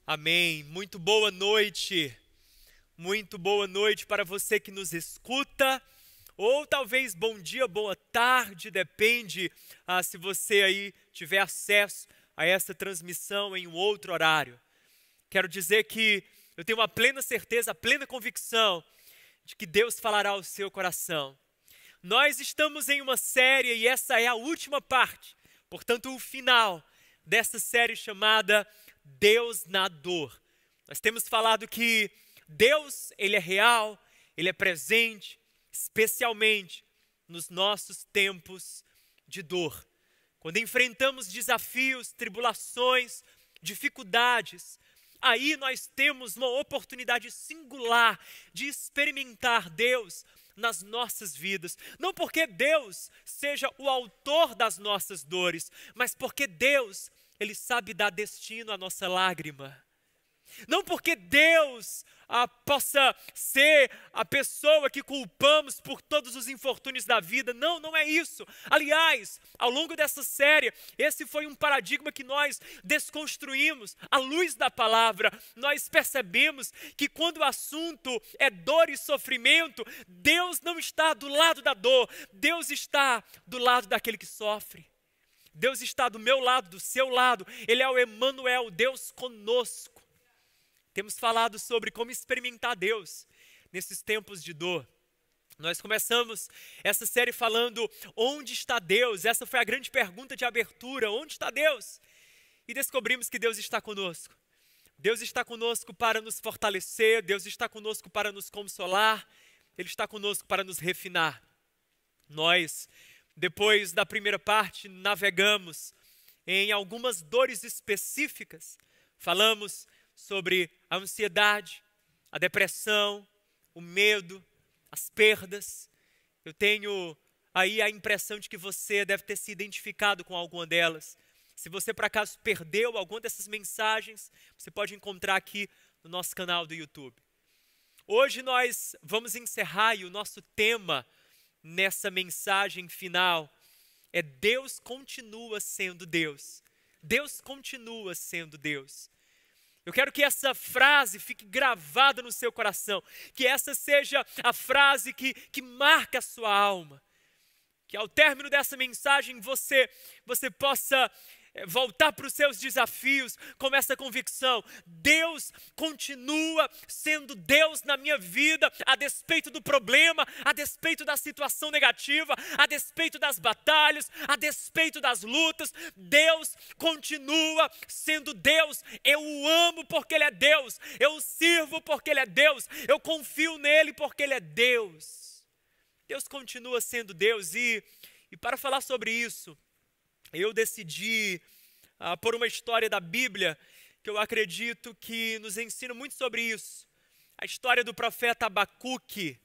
Amém. Muito boa noite. Muito boa noite para você que nos escuta. Ou talvez bom dia, boa tarde, depende se você aí tiver acesso a essa transmissão em um outro horário. Quero dizer que eu tenho uma plena certeza, a plena convicção de que Deus falará ao seu coração. Nós estamos em uma série e essa é a última parte, portanto o final dessa série chamada Deus na Dor. Nós temos falado que Deus, Ele é real, Ele é presente, especialmente nos nossos tempos de dor. Quando enfrentamos desafios, tribulações, dificuldades, aí nós temos uma oportunidade singular de experimentar Deus nas nossas vidas. Não porque Deus seja o autor das nossas dores, mas porque Deus, Ele sabe dar destino à nossa lágrima. Não porque Deus possa ser a pessoa que culpamos por todos os infortúnios da vida. Não, não é isso. Aliás, ao longo dessa série, esse foi um paradigma que nós desconstruímos. À luz da palavra, nós percebemos que quando o assunto é dor e sofrimento, Deus não está do lado da dor. Deus está do lado daquele que sofre. Deus está do meu lado, do seu lado. Ele é o Emanuel, Deus conosco. Temos falado sobre como experimentar Deus nesses tempos de dor. Nós começamos essa série falando onde está Deus? Essa foi a grande pergunta de abertura, onde está Deus? E descobrimos que Deus está conosco. Deus está conosco para nos fortalecer, Deus está conosco para nos consolar, Ele está conosco para nos refinar. Nós, depois da primeira parte, navegamos em algumas dores específicas. Falamos sobre a ansiedade, a depressão, o medo, as perdas. Eu tenho aí a impressão de que você deve ter se identificado com alguma delas. Se você por acaso perdeu alguma dessas mensagens, você pode encontrar aqui no nosso canal do YouTube. Hoje nós vamos encerrar e o nosso tema nessa mensagem final é Deus continua sendo Deus. Deus continua sendo Deus. Eu quero que essa frase fique gravada no seu coração, que essa seja a frase que marca a sua alma, que ao término dessa mensagem você possa voltar para os seus desafios com essa convicção. Deus continua sendo Deus na minha vida, a despeito do problema, a despeito da situação negativa, a despeito das batalhas, a despeito das lutas. Deus continua sendo Deus. Eu o amo porque Ele é Deus, eu o sirvo porque Ele é Deus, eu confio nele porque Ele é Deus. Deus continua sendo Deus e para falar sobre isso, eu decidi por uma história da Bíblia que eu acredito que nos ensina muito sobre isso. A história do profeta Abacuque.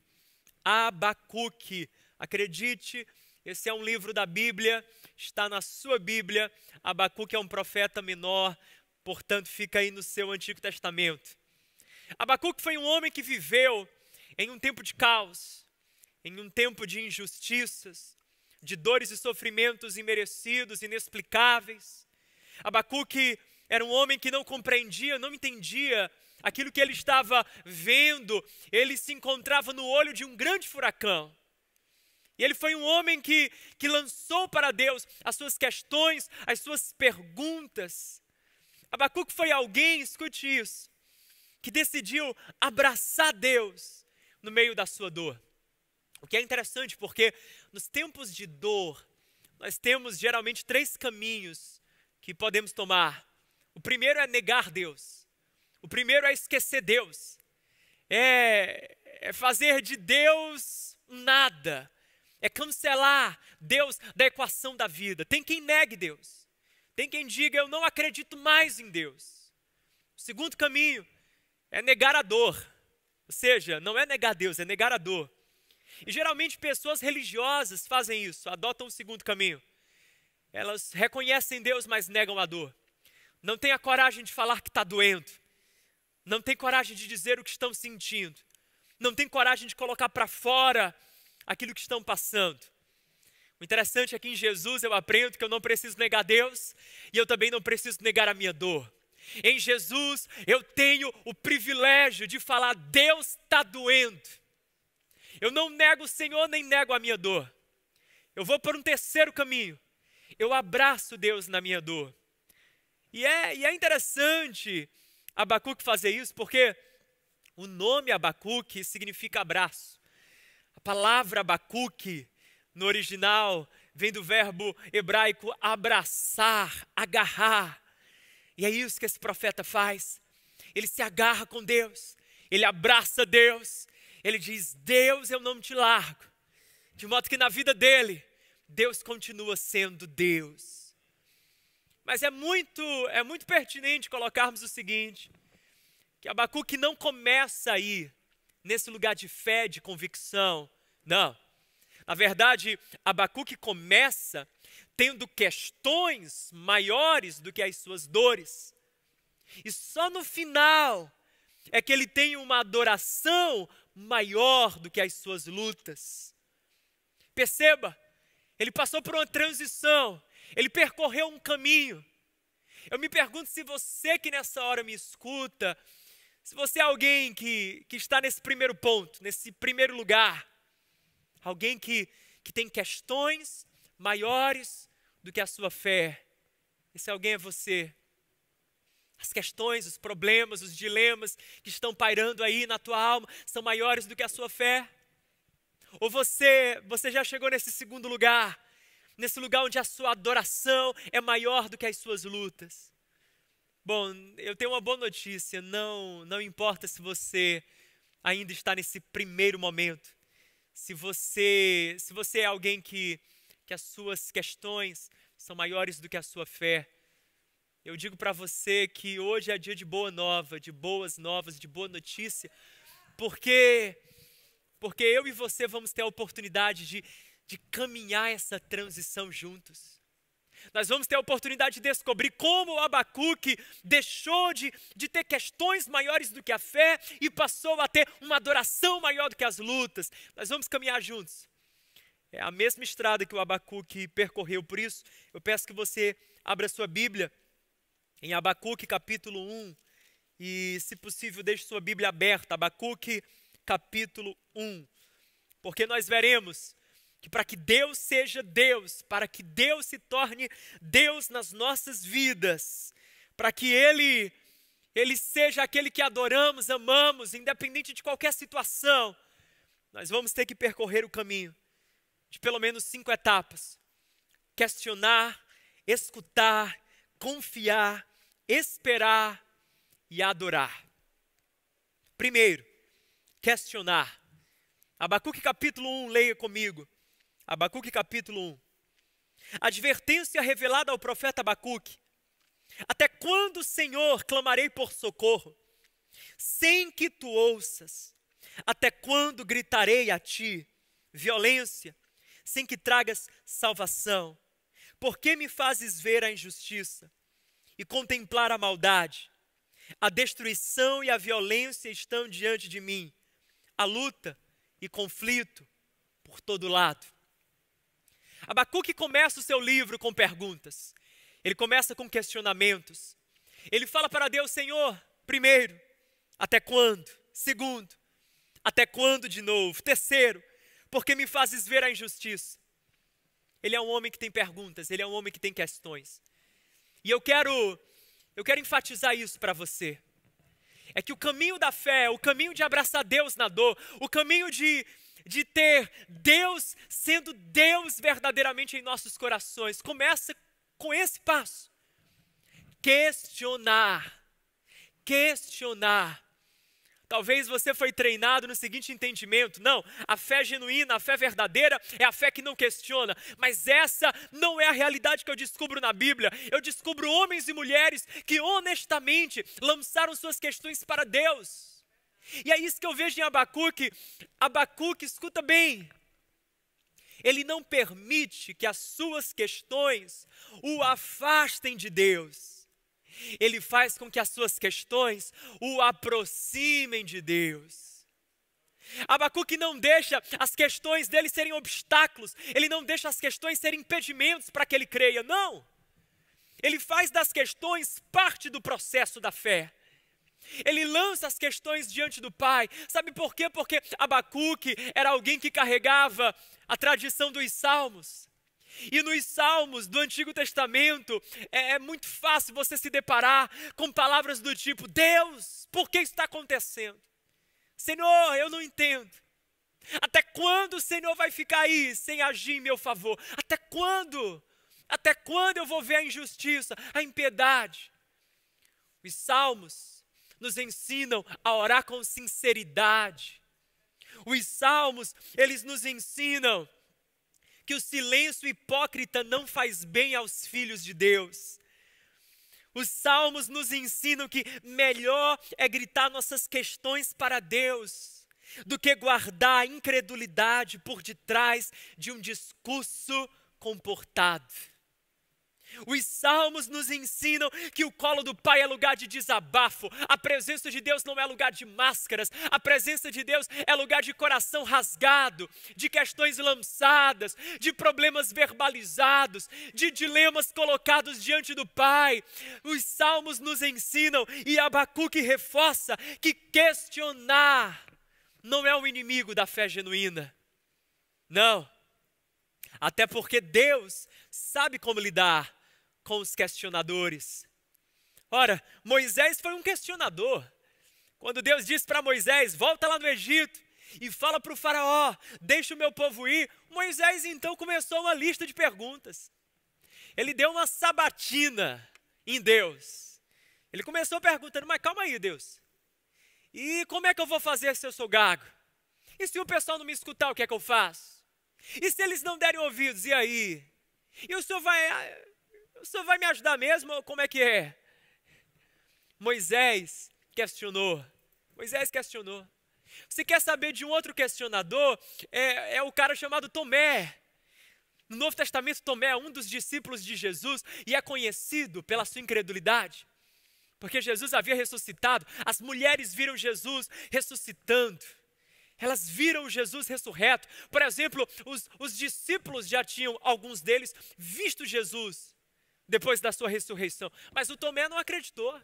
Abacuque, acredite, esse é um livro da Bíblia, está na sua Bíblia. Abacuque é um profeta menor, portanto fica aí no seu Antigo Testamento. Abacuque foi um homem que viveu em um tempo de caos, em um tempo de injustiças, de dores e sofrimentos imerecidos, inexplicáveis. Abacuque era um homem que não compreendia, não entendia aquilo que ele estava vendo. Ele se encontrava no olho de um grande furacão. E ele foi um homem que lançou para Deus as suas questões, as suas perguntas. Abacuque foi alguém, escute isso, que decidiu abraçar Deus no meio da sua dor. O que é interessante porque nos tempos de dor, nós temos geralmente 3 caminhos que podemos tomar. O primeiro é negar Deus. O primeiro é esquecer Deus. É fazer de Deus nada. É cancelar Deus da equação da vida. Tem quem negue Deus. Tem quem diga, eu não acredito mais em Deus. O segundo caminho é negar a dor. Ou seja, não é negar Deus, é negar a dor. E geralmente pessoas religiosas fazem isso, adotam o segundo caminho. Elas reconhecem Deus, mas negam a dor. Não têm a coragem de falar que está doendo. Não têm coragem de dizer o que estão sentindo. Não têm coragem de colocar para fora aquilo que estão passando. O interessante é que em Jesus eu aprendo que eu não preciso negar Deus e eu também não preciso negar a minha dor. Em Jesus eu tenho o privilégio de falar: Deus está doendo. Eu não nego o Senhor nem nego a minha dor. Eu vou por um terceiro caminho. Eu abraço Deus na minha dor. E é interessante Abacuque fazer isso, porque o nome Abacuque significa abraço. A palavra Abacuque, no original, vem do verbo hebraico abraçar, agarrar. E é isso que esse profeta faz. Ele se agarra com Deus, ele abraça Deus, ele diz: Deus, eu não te largo. De modo que na vida dele, Deus continua sendo Deus. Mas é muito pertinente colocarmos o seguinte, que Abacuque não começa aí, nesse lugar de fé, de convicção. Não. Na verdade, Abacuque começa tendo questões maiores do que as suas dores. E só no final é que ele tem uma adoração maior do que as suas lutas. Perceba, ele passou por uma transição, ele percorreu um caminho. Eu me pergunto se você que nessa hora me escuta, se você é alguém que está nesse primeiro ponto, nesse primeiro lugar, alguém que tem questões maiores do que a sua fé. Esse alguém é você. As questões, os problemas, os dilemas que estão pairando aí na tua alma são maiores do que a sua fé. Ou você já chegou nesse segundo lugar, nesse lugar onde a sua adoração é maior do que as suas lutas. Bom, eu tenho uma boa notícia, não importa se você ainda está nesse primeiro momento, se você é alguém que as suas questões são maiores do que a sua fé, eu digo para você que hoje é dia de boa nova, de boas novas, de boa notícia, porque eu e você vamos ter a oportunidade de caminhar essa transição juntos. Nós vamos ter a oportunidade de descobrir como o Abacuque deixou de ter questões maiores do que a fé e passou a ter uma adoração maior do que as lutas. Nós vamos caminhar juntos. É a mesma estrada que o Abacuque percorreu. Por isso, eu peço que você abra sua Bíblia em Abacuque capítulo 1 e, se possível, deixe sua Bíblia aberta. Abacuque capítulo 1. Porque nós veremos que para que Deus seja Deus, para que Deus se torne Deus nas nossas vidas, para que Ele seja aquele que adoramos, amamos, independente de qualquer situação, nós vamos ter que percorrer o caminho de pelo menos 5 etapas. Questionar, escutar, confiar, esperar e adorar. Primeiro, questionar. Abacuque capítulo 1, leia comigo. Abacuque capítulo 1. Advertência revelada ao profeta Abacuque. Até quando, Senhor, clamarei por socorro, sem que tu ouças? Até quando gritarei a ti violência, sem que tragas salvação? Por que me fazes ver a injustiça e contemplar a maldade? A destruição e a violência estão diante de mim, a luta e conflito por todo lado. Abacuque começa o seu livro com perguntas. Ele começa com questionamentos. Ele fala para Deus: Senhor, primeiro, até quando? Segundo, até quando de novo? Terceiro, por que me fazes ver a injustiça? Ele é um homem que tem perguntas, ele é um homem que tem questões. E eu quero enfatizar isso para você. É que o caminho da fé, o caminho de abraçar Deus na dor, o caminho de ter Deus sendo Deus verdadeiramente em nossos corações, começa com esse passo. Questionar. Talvez você foi treinado no seguinte entendimento: não, a fé genuína, a fé verdadeira é a fé que não questiona. Mas essa não é a realidade que eu descubro na Bíblia. Eu descubro homens e mulheres que honestamente lançaram suas questões para Deus. E é isso que eu vejo em Abacuque. Abacuque, escuta bem, ele não permite que as suas questões o afastem de Deus. Ele faz com que as suas questões o aproximem de Deus. Abacuque não deixa as questões dele serem obstáculos. Ele não deixa as questões serem impedimentos para que ele creia. Não. Ele faz das questões parte do processo da fé. Ele lança as questões diante do Pai. Sabe por quê? Porque Abacuque era alguém que carregava a tradição dos Salmos. E nos Salmos do Antigo Testamento é muito fácil você se deparar com palavras do tipo: Deus, por que isso está acontecendo? Senhor, eu não entendo. Até quando o Senhor vai ficar aí sem agir em meu favor? Até quando? Até quando eu vou ver a injustiça, a impiedade? Os Salmos nos ensinam a orar com sinceridade. Os Salmos, eles nos ensinam que o silêncio hipócrita não faz bem aos filhos de Deus. Os Salmos nos ensinam que melhor é gritar nossas questões para Deus do que guardar a incredulidade por detrás de um discurso comportado. Os Salmos nos ensinam que o colo do Pai é lugar de desabafo. A presença de Deus não é lugar de máscaras. A presença de Deus é lugar de coração rasgado, de questões lançadas, de problemas verbalizados, de dilemas colocados diante do Pai. Os Salmos nos ensinam, e Abacuque reforça, que questionar não é o inimigo da fé genuína. Não. Até porque Deus sabe como lidar com os questionadores. Ora, Moisés foi um questionador. Quando Deus disse para Moisés: volta lá no Egito e fala para o faraó, deixa o meu povo ir, Moisés então começou uma lista de perguntas. Ele deu uma sabatina em Deus. Ele começou perguntando: mas calma aí, Deus, e como é que eu vou fazer se eu sou gago? E se o pessoal não me escutar, o que é que eu faço? E se eles não derem ouvidos, e aí? E o senhor vai me ajudar mesmo, ou como é que é? Moisés questionou. Você quer saber de um outro questionador? É o cara chamado Tomé. No Novo Testamento, Tomé é um dos discípulos de Jesus e é conhecido pela sua incredulidade. Porque Jesus havia ressuscitado, as mulheres viram Jesus ressuscitando. Elas viram Jesus ressurreto. Por exemplo, os discípulos já tinham, alguns deles, visto Jesus depois da sua ressurreição. Mas o Tomé não acreditou.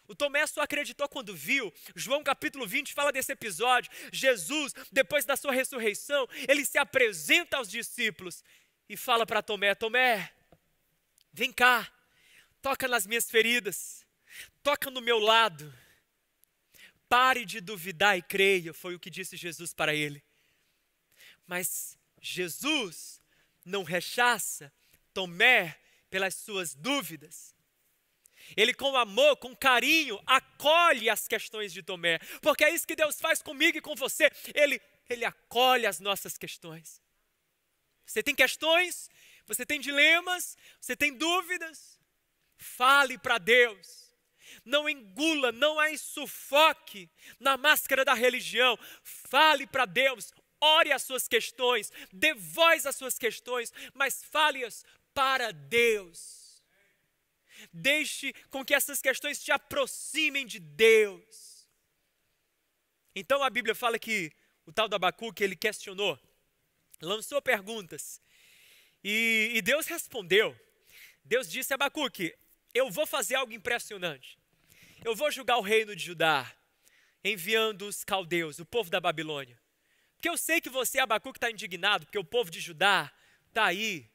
O Tomé só acreditou quando viu. João capítulo 20 fala desse episódio. Jesus, depois da sua ressurreição, ele se apresenta aos discípulos e fala para Tomé: Tomé, vem cá, toca nas minhas feridas, toca no meu lado. Pare de duvidar e creia, foi o que disse Jesus para ele. Mas Jesus não rechaça Tomé pelas suas dúvidas. Ele, com amor, com carinho, acolhe as questões de Tomé. Porque é isso que Deus faz comigo e com você. Ele acolhe as nossas questões. Você tem questões, você tem dilemas, você tem dúvidas. Fale para Deus. Não engula, não a sufoque na máscara da religião. Fale para Deus, ore as suas questões, dê voz às suas questões, mas fale-as para Deus. Deixe com que essas questões te aproximem de Deus. Então a Bíblia fala que o tal do Abacuque, ele questionou, lançou perguntas, e Deus respondeu. Deus disse a Abacuque: eu vou fazer algo impressionante. Eu vou julgar o reino de Judá, enviando os caldeus, o povo da Babilônia. Porque eu sei que você, Abacuque, está indignado, porque o povo de Judá está aí,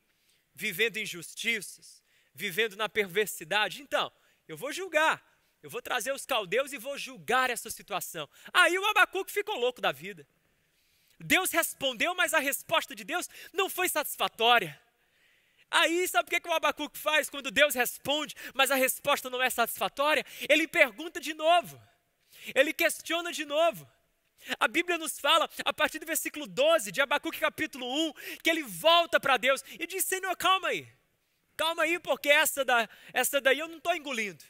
vivendo injustiças, vivendo na perversidade. Então, eu vou julgar, eu vou trazer os caldeus e vou julgar essa situação. Aí o Abacuque ficou louco da vida. Deus respondeu, mas a resposta de Deus não foi satisfatória. Aí, sabe o que o Abacuque faz quando Deus responde, mas a resposta não é satisfatória? Ele pergunta de novo, ele questiona de novo. A Bíblia nos fala, a partir do versículo 12 de Abacuque capítulo 1, que ele volta para Deus e diz: Senhor, calma aí, porque essa daí eu não estou engolindo.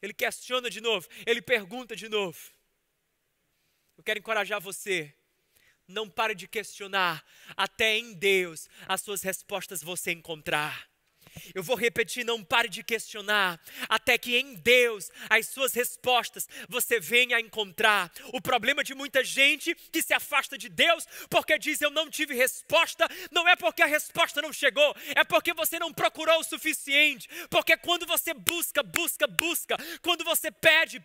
Ele questiona de novo, ele pergunta de novo. Eu quero encorajar você. Não pare de questionar, até em Deus as suas respostas você encontrar. Eu vou repetir, não pare de questionar, até que em Deus, as suas respostas, você venha a encontrar. O problema de muita gente que se afasta de Deus, porque diz eu não tive resposta, não é porque a resposta não chegou, é porque você não procurou o suficiente, porque quando você busca, quando você pede,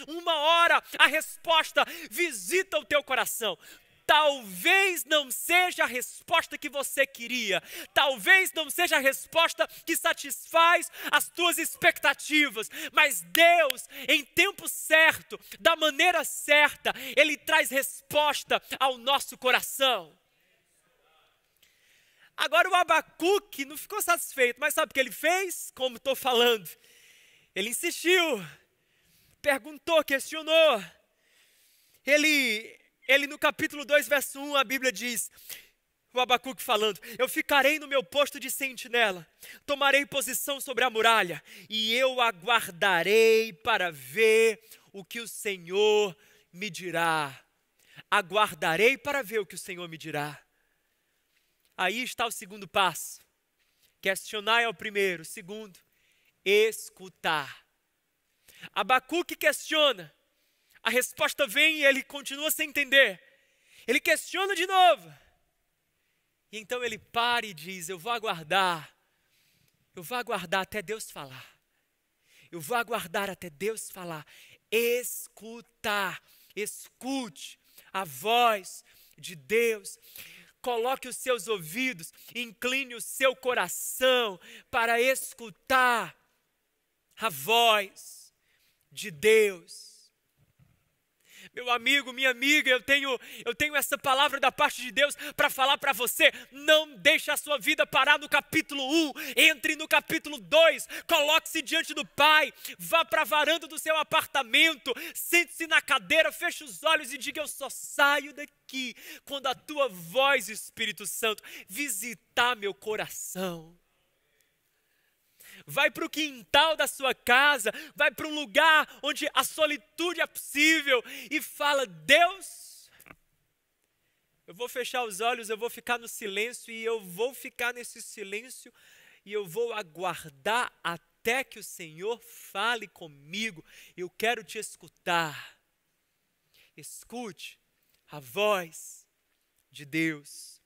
uma hora a resposta visita o teu coração. Talvez não seja a resposta que você queria, talvez não seja a resposta que satisfaz as tuas expectativas, mas Deus, em tempo certo, da maneira certa, Ele traz resposta ao nosso coração. Agora o Abacuque não ficou satisfeito, mas sabe o que ele fez? Como estou falando, ele insistiu, perguntou, questionou, ele no capítulo 2, verso 1, a Bíblia diz, o Abacuque falando, eu ficarei no meu posto de sentinela, tomarei posição sobre a muralha, e eu aguardarei para ver o que o Senhor me dirá. Aguardarei para ver o que o Senhor me dirá. Aí está o segundo passo. Questionar é o primeiro. O segundo, escutar. Abacuque questiona. A resposta vem e ele continua sem entender. Ele questiona de novo. E então ele para e diz, eu vou aguardar até Deus falar. Eu vou aguardar até Deus falar. Escutar, escute a voz de Deus. Coloque os seus ouvidos, incline o seu coração para escutar a voz de Deus. Meu amigo, minha amiga, eu tenho essa palavra da parte de Deus para falar para você. Não deixe a sua vida parar no capítulo 1, entre no capítulo 2, coloque-se diante do Pai, vá para a varanda do seu apartamento, sente-se na cadeira, feche os olhos e diga, eu só saio daqui quando a tua voz, Espírito Santo, visitar meu coração. Vai para o quintal da sua casa, vai para um lugar onde a solitude é possível e fala, Deus, eu vou fechar os olhos, eu vou ficar no silêncio e eu vou ficar nesse silêncio e eu vou aguardar até que o Senhor fale comigo. Eu quero te escutar. Escute a voz de Deus.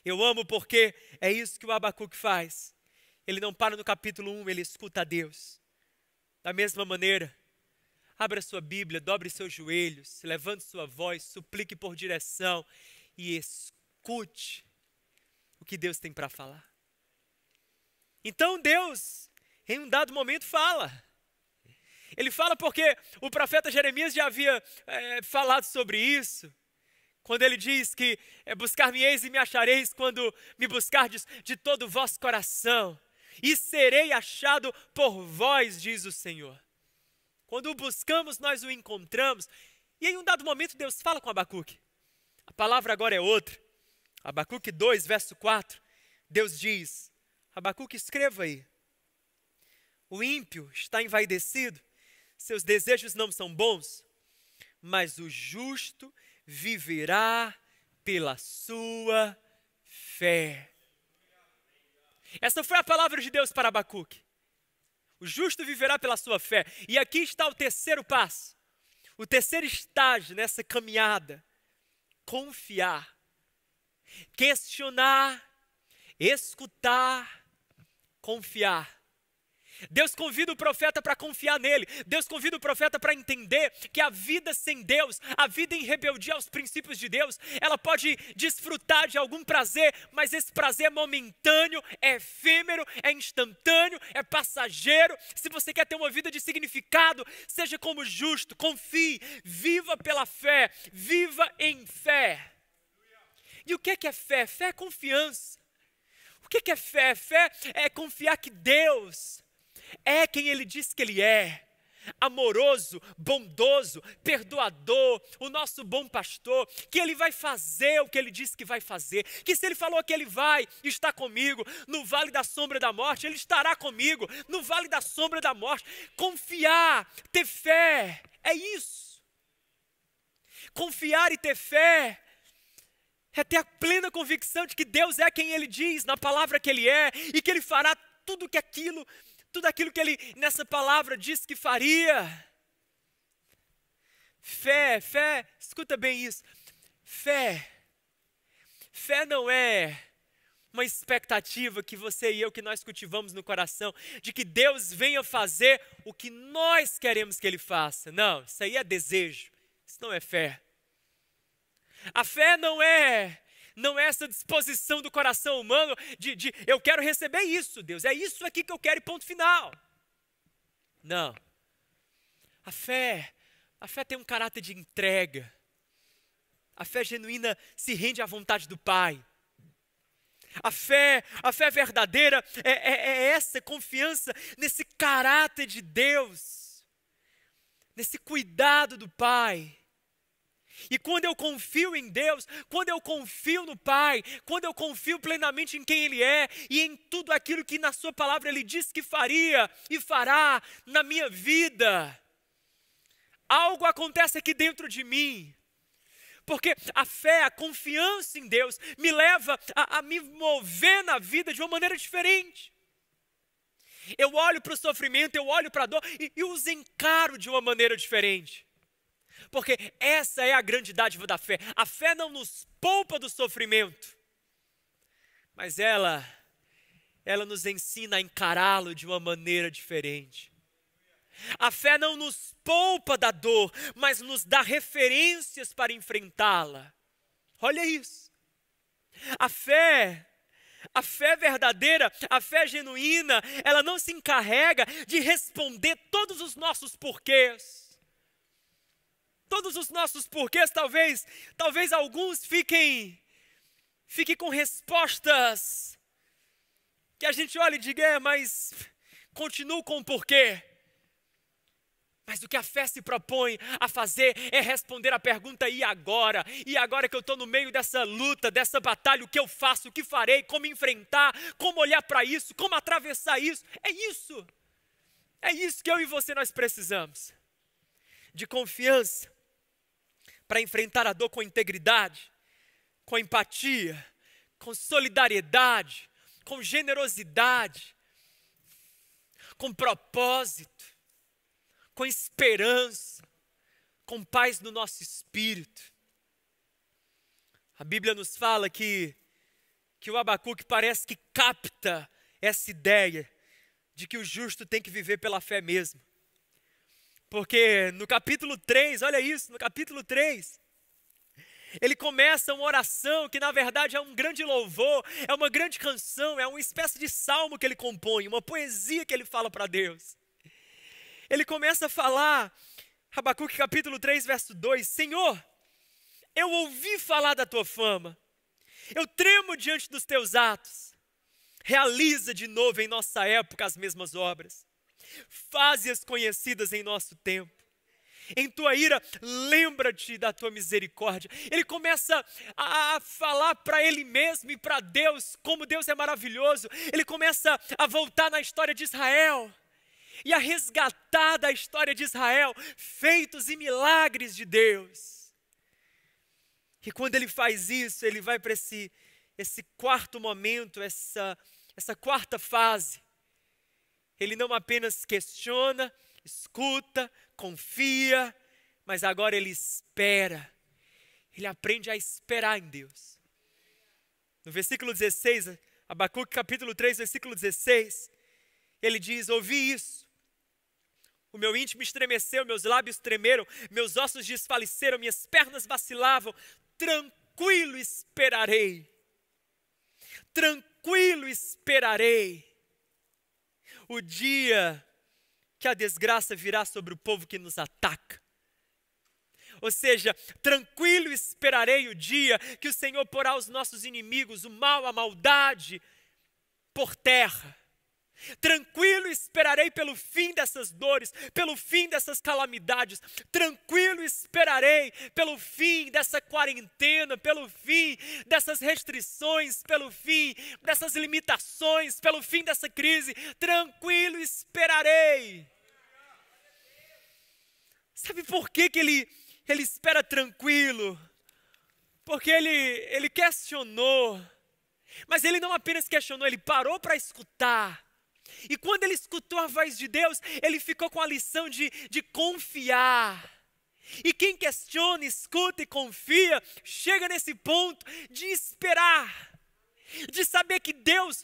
Eu amo porque é isso que o Abacuque faz. Ele não para no capítulo 1, ele escuta a Deus. Da mesma maneira, abra sua Bíblia, dobre seus joelhos, levante sua voz, suplique por direção e escute o que Deus tem para falar. Então Deus, em um dado momento, fala. Ele fala porque o profeta Jeremias já havia falado sobre isso. Quando ele diz que buscar-me-eis e me achareis quando me buscardes de todo o vosso coração. E serei achado por vós, diz o Senhor. Quando o buscamos, nós o encontramos. E em um dado momento Deus fala com Abacuque. A palavra agora é outra. Abacuque 2, verso 4. Deus diz, Abacuque, escreva aí. O ímpio está envaidecido, seus desejos não são bons, mas o justo viverá pela sua fé. Essa foi a palavra de Deus para Abacuque. O justo viverá pela sua fé. E aqui está o terceiro passo. O terceiro estágio nessa caminhada. Confiar. Questionar. Escutar. Confiar. Deus convida o profeta para confiar nele. Deus convida o profeta para entender que a vida sem Deus, a vida em rebeldia aos princípios de Deus, ela pode desfrutar de algum prazer, mas esse prazer é momentâneo, é efêmero, é instantâneo, é passageiro. Se você quer ter uma vida de significado, seja como justo, confie, viva pela fé, viva em fé. E o que é fé? Fé é confiança. O que é fé? Fé é confiar que Deus é quem Ele diz que Ele é. Amoroso, bondoso, perdoador, o nosso bom pastor, que Ele vai fazer o que Ele disse que vai fazer, que se Ele falou que Ele vai estar comigo no vale da sombra da morte, Ele estará comigo no vale da sombra da morte. Confiar, ter fé, é isso. Confiar e ter fé É ter a plena convicção de que Deus é quem Ele diz, na palavra que Ele é, e que Ele fará tudo aquilo que Ele nessa palavra disse que faria. Fé, escuta bem isso. Fé não é uma expectativa que você e eu, que nós cultivamos no coração, de que Deus venha fazer o que nós queremos que Ele faça. Não, isso aí é desejo, isso não é fé. A fé não é essa disposição do coração humano de eu quero receber isso, Deus, é isso aqui que eu quero e ponto final. Não. A fé tem um caráter de entrega. A fé genuína se rende à vontade do Pai. A fé verdadeira é essa confiança nesse caráter de Deus, nesse cuidado do Pai. E quando eu confio em Deus, quando eu confio no Pai, quando eu confio plenamente em quem Ele é e em tudo aquilo que na sua palavra Ele disse que faria e fará na minha vida, algo acontece aqui dentro de mim. Porque a fé, a confiança em Deus me leva a me mover na vida de uma maneira diferente. Eu olho para o sofrimento, eu olho para a dor e os encaro de uma maneira diferente. Porque essa é a grande dádiva da fé. A fé não nos poupa do sofrimento, mas ela nos ensina a encará-lo de uma maneira diferente. A fé não nos poupa da dor, mas nos dá referências para enfrentá-la. Olha isso. A fé verdadeira, a fé genuína, ela não se encarrega de responder todos os nossos porquês. Todos os nossos porquês, talvez alguns fiquem com respostas que a gente olha e diga, mas continuo com o porquê. Mas o que a fé se propõe a fazer é responder a pergunta, e agora? E agora que eu estou no meio dessa luta, dessa batalha, o que eu faço, o que farei, como enfrentar, como olhar para isso, como atravessar isso? É isso que eu e você nós precisamos. De confiança, para enfrentar a dor com integridade, com empatia, com solidariedade, com generosidade, com propósito, com esperança, com paz no nosso espírito. A Bíblia nos fala que o Abacuque parece que capta essa ideia de que o justo tem que viver pela fé mesmo. Porque no capítulo 3, olha isso, no capítulo 3, ele começa uma oração que na verdade é um grande louvor, é uma grande canção, é uma espécie de salmo que ele compõe, uma poesia que ele fala para Deus. Ele começa a falar, Abacuque capítulo 3, verso 2, Senhor, eu ouvi falar da tua fama, eu tremo diante dos teus atos, realiza de novo em nossa época as mesmas obras, faze-as conhecidas em nosso tempo, em tua ira lembra-te da tua misericórdia. Ele começa a falar para ele mesmo e para Deus, como Deus é maravilhoso. Ele começa a voltar na história de Israel e a resgatar da história de Israel feitos e milagres de Deus. E quando ele faz isso, ele vai para esse quarto momento, essa quarta fase. Ele não apenas questiona, escuta, confia, mas agora ele espera. Ele aprende a esperar em Deus. No versículo 16, Abacuque capítulo 3, versículo 16, ele diz, ouvi isso. O meu íntimo estremeceu, meus lábios tremeram, meus ossos desfaleceram, minhas pernas vacilavam. Tranquilo esperarei. Tranquilo esperarei. O dia que a desgraça virá sobre o povo que nos ataca. Ou seja, tranquilo esperarei o dia que o Senhor porá os nossos inimigos, o mal, a maldade, por terra. Tranquilo esperarei pelo fim dessas dores, pelo fim dessas calamidades. Tranquilo esperarei pelo fim dessa quarentena, pelo fim dessas restrições, pelo fim dessas limitações, pelo fim dessa crise. Tranquilo esperarei. Sabe por que ele espera tranquilo? Porque ele questionou, mas ele não apenas questionou, ele parou para escutar. E quando ele escutou a voz de Deus, ele ficou com a lição de confiar. E quem questiona, escuta e confia, chega nesse ponto de esperar. De saber que Deus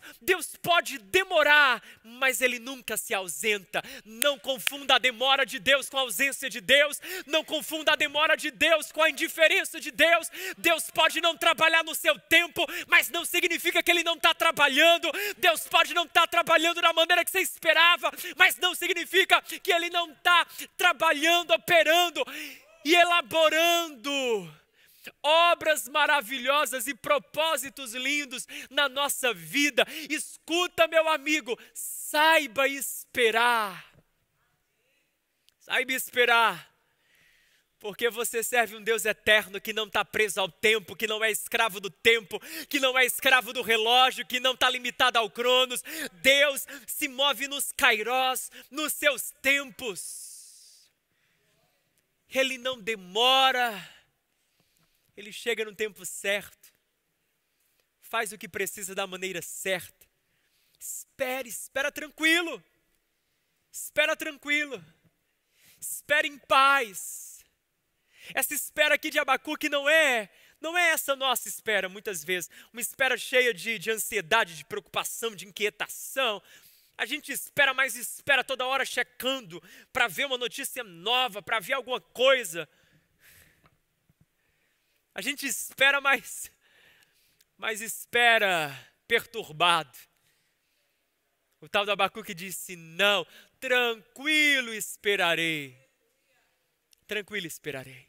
pode demorar, mas Ele nunca se ausenta. Não confunda a demora de Deus com a ausência de Deus. Não confunda a demora de Deus com a indiferença de Deus. Deus pode não trabalhar no seu tempo, mas não significa que Ele não está trabalhando. Deus pode não estar trabalhando da maneira que você esperava, mas não significa que Ele não está trabalhando, operando e elaborando obras maravilhosas e propósitos lindos na nossa vida. Escuta, meu amigo, saiba esperar. Saiba esperar. Porque você serve um Deus eterno que não está preso ao tempo, que não é escravo do tempo, que não é escravo do relógio, que não está limitado ao cronos. Deus se move nos kairós, nos seus tempos. Ele não demora. Ele chega no tempo certo, faz o que precisa da maneira certa. Espera tranquilo, espera em paz. Essa espera aqui de Abacuque não é essa nossa espera muitas vezes, uma espera cheia de ansiedade, de preocupação, de inquietação. A gente espera, mas espera toda hora checando para ver uma notícia nova, para ver alguma coisa. A gente espera, mas espera perturbado. O tal do Abacuque disse: não, tranquilo esperarei. Tranquilo esperarei.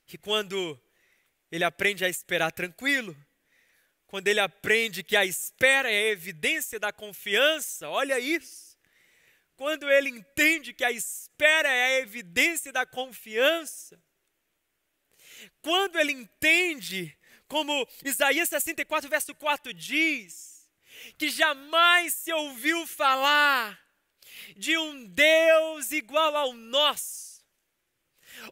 Que quando ele aprende a esperar tranquilo, quando ele aprende que a espera é a evidência da confiança, olha isso. Quando ele entende que a espera é a evidência da confiança, quando ele entende, como Isaías 64, verso 4 diz, que jamais se ouviu falar de um Deus igual ao nosso.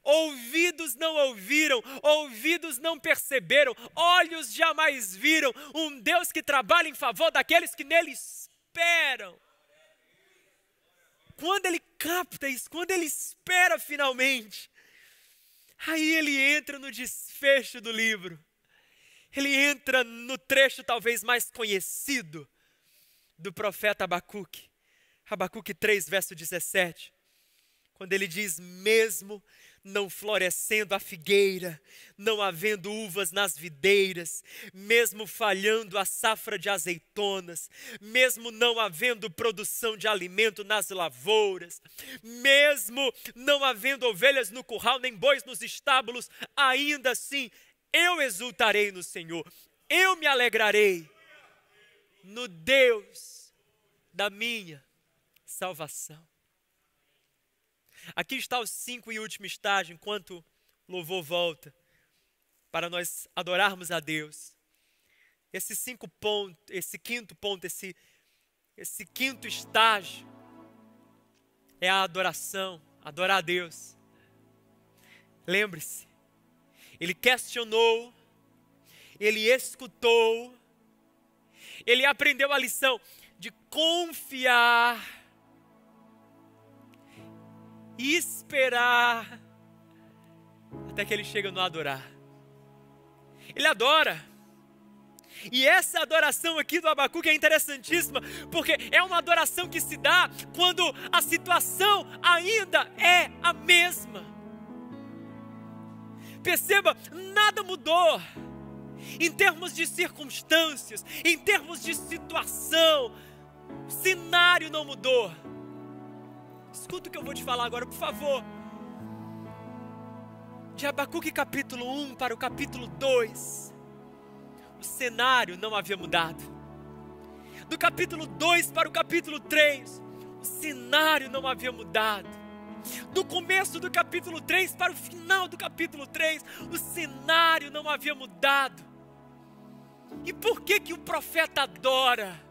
Ouvidos não ouviram, ouvidos não perceberam, olhos jamais viram um Deus que trabalha em favor daqueles que nele esperam. Quando ele capta isso, quando ele espera finalmente, aí ele entra no desfecho do livro. Ele entra no trecho talvez mais conhecido do profeta Abacuque. Abacuque 3, verso 17. Quando ele diz: mesmo não florescendo a figueira, não havendo uvas nas videiras, mesmo falhando a safra de azeitonas, mesmo não havendo produção de alimento nas lavouras, mesmo não havendo ovelhas no curral, nem bois nos estábulos, ainda assim eu exultarei no Senhor, eu me alegrarei no Deus da minha salvação. Aqui está o 5 e último estágio, enquanto o louvor volta, para nós adorarmos a Deus. Esse quinto ponto, esse quinto estágio é a adoração, adorar a Deus. Lembre-se, ele questionou, ele escutou, ele aprendeu a lição de confiar e esperar até que ele chega no adorar. Ele adora. E essa adoração aqui do Abacuque é interessantíssima, porque é uma adoração que se dá quando a situação ainda é a mesma. Perceba, nada mudou em termos de circunstâncias, em termos de situação, o cenário não mudou. Escuta o que eu vou te falar agora, por favor. De Abacuque capítulo 1 para o capítulo 2, o cenário não havia mudado. Do capítulo 2 para o capítulo 3, o cenário não havia mudado. Do começo do capítulo 3 para o final do capítulo 3, o cenário não havia mudado. E por que o profeta adora?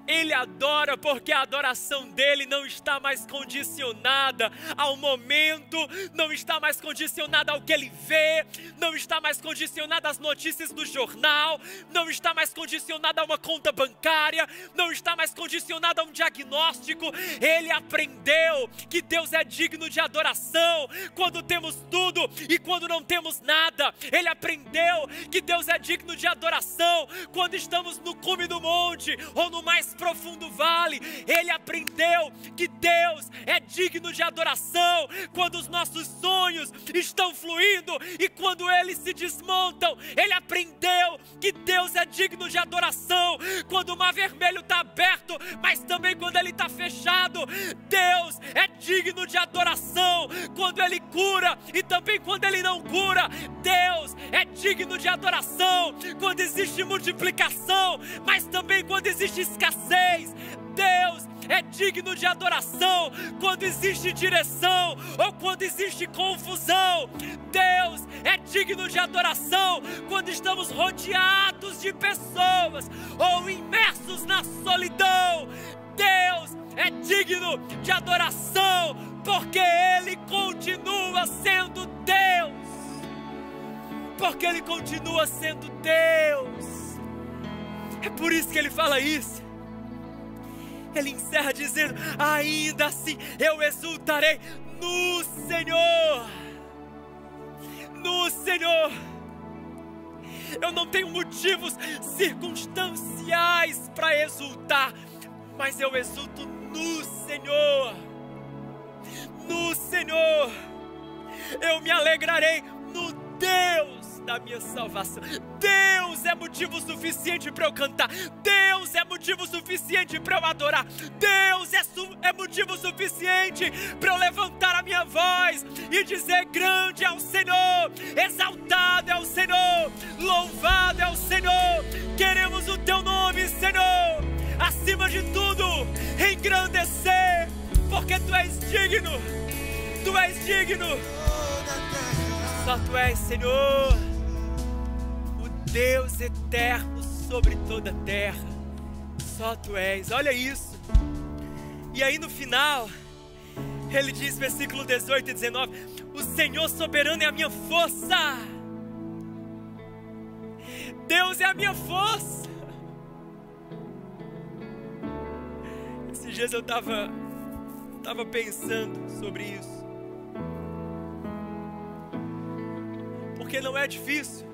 Ele adora porque a adoração dele não está mais condicionada ao momento, não está mais condicionada ao que ele vê, não está mais condicionada às notícias do jornal, não está mais condicionada a uma conta bancária, não está mais condicionada a um diagnóstico. Ele aprendeu que Deus é digno de adoração quando temos tudo e quando não temos nada. Ele aprendeu que Deus é digno de adoração quando estamos no cume do monte ou no mais profundo vale. Ele aprendeu que Deus é digno de adoração quando os nossos sonhos estão fluindo e quando eles se desmontam. Ele aprendeu que Deus é digno de adoração quando o mar vermelho está aberto, mas também quando ele está fechado. Deus é digno de adoração quando ele cura e também quando ele não cura. Deus é digno de adoração quando existe multiplicação, mas também quando existe escassez. Deus é digno de adoração quando existe direção ou quando existe confusão. Deus é digno de adoração quando estamos rodeados de pessoas ou imersos na solidão. Deus é digno de adoração porque Ele continua sendo Deus. Porque Ele continua sendo Deus. É por isso que Ele fala isso. Ele encerra dizendo: ainda assim eu exultarei no Senhor. No Senhor. Eu não tenho motivos circunstanciais para exultar, mas eu exulto no Senhor. No Senhor. Eu me alegrarei no Deus da minha salvação. Deus é motivo suficiente para eu cantar. Deus é motivo suficiente para eu adorar. Deus é motivo suficiente para eu levantar a minha voz e dizer: grande é o Senhor, exaltado é o Senhor, louvado é o Senhor. Queremos o teu nome, Senhor, acima de tudo, engrandecer, porque tu és digno. Tu és digno. Só tu és, Senhor, o Deus eterno sobre toda a terra. Só tu és. Olha isso. E aí no final ele diz, versículo 18 e 19: o Senhor soberano é a minha força. Deus é a minha força. Esses dias eu estava pensando sobre isso. Porque não é difícil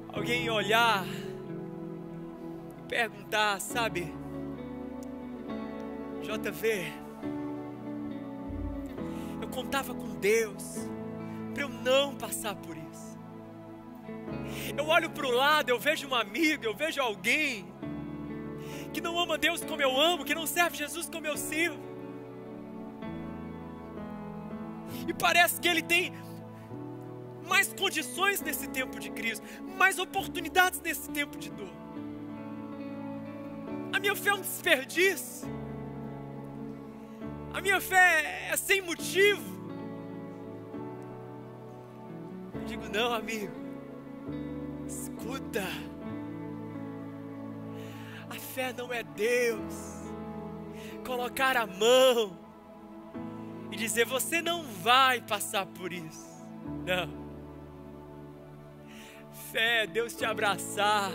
alguém olhar e perguntar, sabe, JV, eu contava com Deus para eu não passar por isso. Eu olho para o lado, eu vejo um amigo, eu vejo alguém que não ama Deus como eu amo, que não serve Jesus como eu sirvo. E parece que ele tem mais condições nesse tempo de crise, mais oportunidades nesse tempo de dor. A minha fé é um desperdício. A minha fé é sem motivo. Eu digo: não, amigo, escuta. A fé não é Deus colocar a mão e dizer: você não vai passar por isso. Não. Fé é Deus te abraçar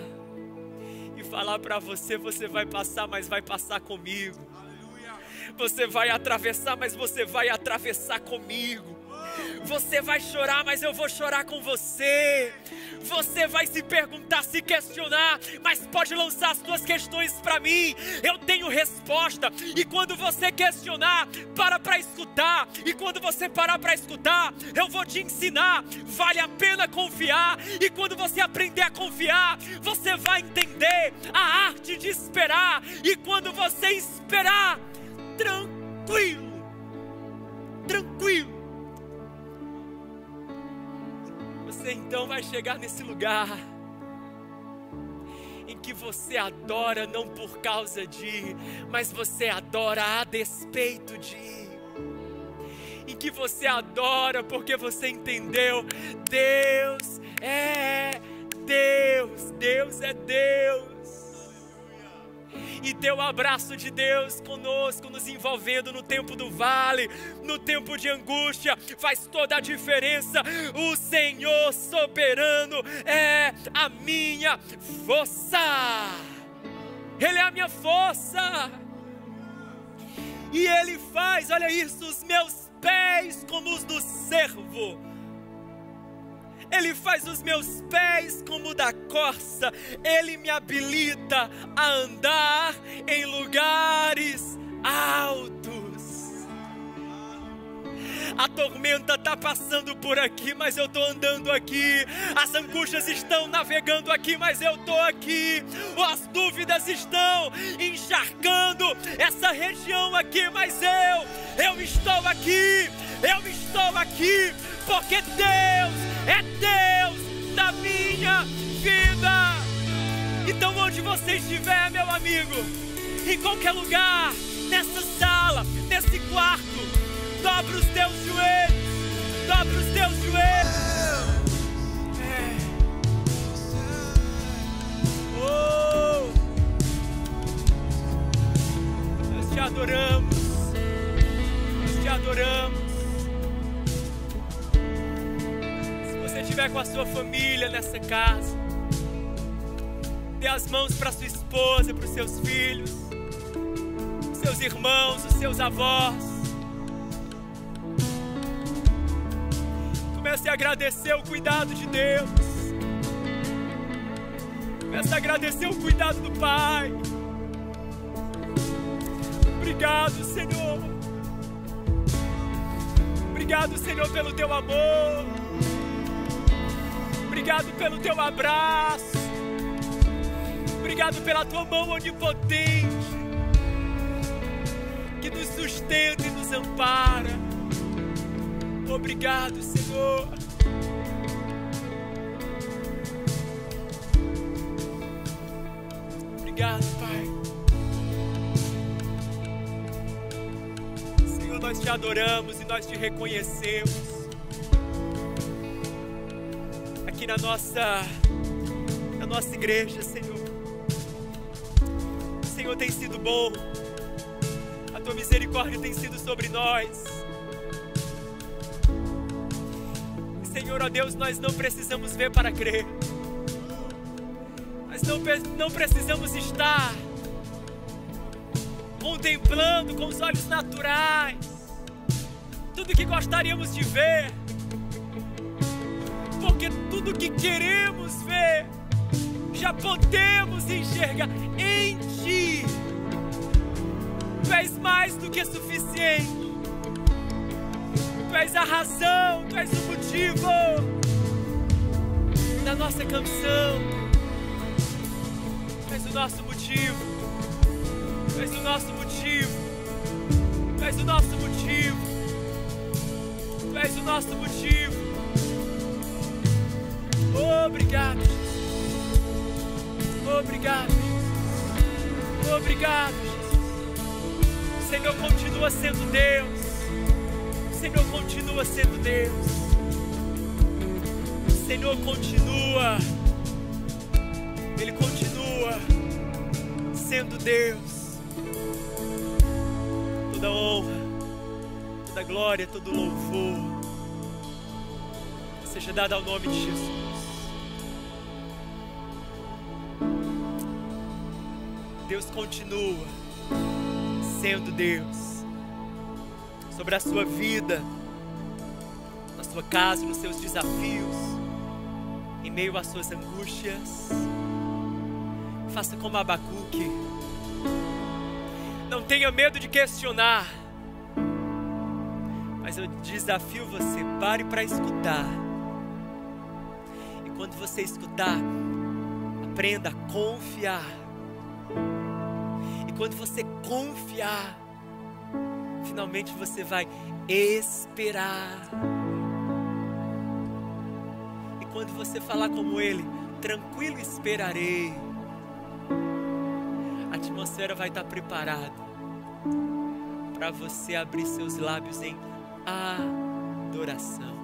e falar para você: você vai passar, mas vai passar comigo. Você vai atravessar, mas você vai atravessar comigo. Você vai chorar, mas eu vou chorar com você. Você vai se perguntar, se questionar, mas pode lançar as suas questões para mim. Eu tenho resposta. E quando você questionar, para escutar. E quando você parar para escutar, eu vou te ensinar. Vale a pena confiar. E quando você aprender a confiar, você vai entender a arte de esperar. E quando você esperar, tranquilo, tranquilo, você então vai chegar nesse lugar em que você adora não por causa de, mas você adora a despeito de, em que você adora porque você entendeu: Deus é Deus, Deus é Deus. e ter o abraço de Deus conosco, nos envolvendo no tempo do vale, no tempo de angústia. Faz toda a diferença. O Senhor soberano é a minha força. Ele é a minha força. E Ele faz, olha isso, os meus pés como os do servo. Ele faz os meus pés como o da corça. Ele me habilita a andar em lugares altos. A tormenta está passando por aqui, mas eu estou andando aqui. As angústias estão navegando aqui, mas eu estou aqui. As dúvidas estão encharcando essa região aqui, mas eu estou aqui. Eu estou aqui, porque Deus é Deus da minha vida. Então onde você estiver, meu amigo, em qualquer lugar, nessa sala, nesse quarto, dobra os teus joelhos, dobra os teus joelhos. Oh, nós te adoramos, nós te adoramos. Se você estiver com a sua família nessa casa, dê as mãos para sua esposa, para os seus filhos, os seus irmãos, os seus avós. Comece a agradecer o cuidado de Deus. Comece a agradecer o cuidado do Pai. Obrigado, Senhor. Obrigado, Senhor, pelo Teu amor. Obrigado pelo Teu abraço. Obrigado pela Tua mão onipotente, que nos sustenta e nos ampara. Obrigado, Senhor. Obrigado, Pai. Senhor, nós te adoramos e nós te reconhecemos aqui na nossa igreja, Senhor. O Senhor tem sido bom. A Tua misericórdia tem sido sobre nós. Senhor, ó Deus, nós não precisamos ver para crer. Nós não precisamos estar contemplando com os olhos naturais tudo que gostaríamos de ver, porque tudo que queremos ver já podemos enxergar em Ti. Tu és mais do que suficiente. Tu és a razão, Tu és o motivo da nossa canção. Tu és o nosso motivo. Tu és o nosso motivo. Tu és o nosso motivo. Tu és o nosso motivo. Obrigado, Jesus. Obrigado, Jesus. Obrigado, Jesus. O Senhor continua sendo Deus. O Senhor continua sendo Deus. O Senhor continua. Ele continua sendo Deus. Toda honra, toda glória, todo louvor seja dado ao nome de Jesus. Deus continua sendo Deus sobre a sua vida, na sua casa, nos seus desafios, em meio às suas angústias. Faça como Abacuque. Não tenha medo de questionar, mas eu desafio você, pare para escutar. E quando você escutar, aprenda a confiar. E quando você confiar, finalmente você vai esperar. E quando você falar como ele, tranquilo esperarei, a atmosfera vai estar preparada para você abrir seus lábios em adoração.